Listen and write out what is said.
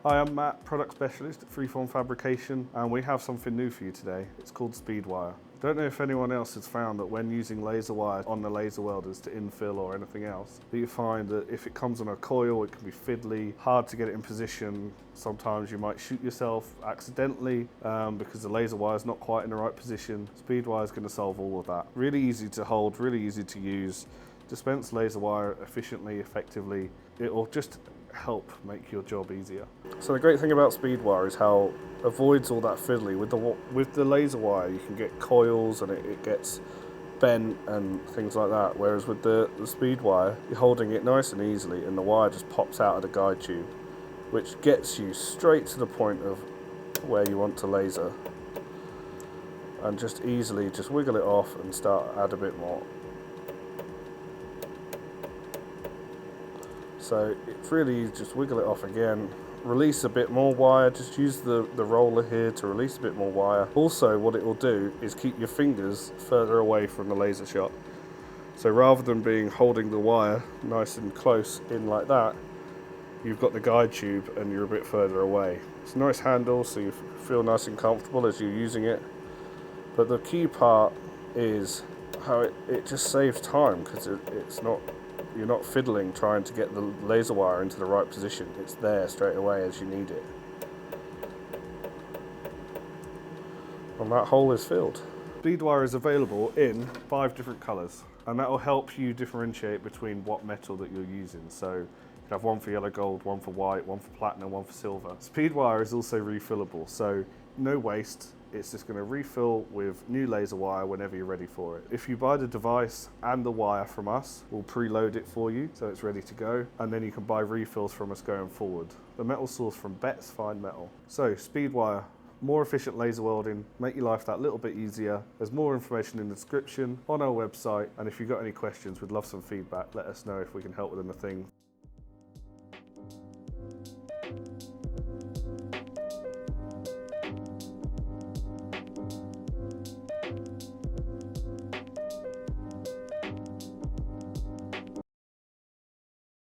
Hi, I'm Matt, product specialist at Freeform Fabrication, and we have something new for you today. It's called SpeedWire. Don't know if anyone else has found that when using laser wire on the laser welders to infill or anything else, that you find that if it comes on a coil, it can be fiddly, hard to get it in position. Sometimes you might shoot yourself accidentally because the laser wire is not quite in the right position. SpeedWire is going to solve all of that. Really easy to hold, really easy to use. Dispense laser wire efficiently, effectively. It will just help make your job easier. So the great thing about SpeedWire is how it avoids all that fiddly. With the laser wire you can get coils and it gets bent and things like that, whereas with the SpeedWire you're holding it nice and easily and the wire just pops out of the guide tube, which gets you straight to the point of where you want to laser, and just easily just wiggle it off and start add a bit more. So it's really just wiggle it off again, release a bit more wire, just use the roller here to release a bit more wire. Also what it will do is keep your fingers further away from the laser shot. So rather than holding the wire nice and close in like that, you've got the guide tube and you're a bit further away. It's a nice handle so you feel nice and comfortable as you're using it. But the key part is how it just saves time, because you're not fiddling trying to get the laser wire into the right position. It's there straight away as you need it. And that hole is filled. SpeedWire is available in 5 different colours, and that will help you differentiate between what metal that you're using. So you have one for yellow gold, one for white, one for platinum, one for silver. SpeedWire is also refillable, so no waste. It's just going to refill with new laser wire whenever you're ready for it. If you buy the device and the wire from us, we'll preload it for you so it's ready to go, and then you can buy refills from us going forward. The metal sourced from Betts Fine Metal. So SpeedWire, more efficient laser welding, make your life that little bit easier. There's more information in the description on our website, and if you've got any questions, we'd love some feedback. Let us know if we can help with anything.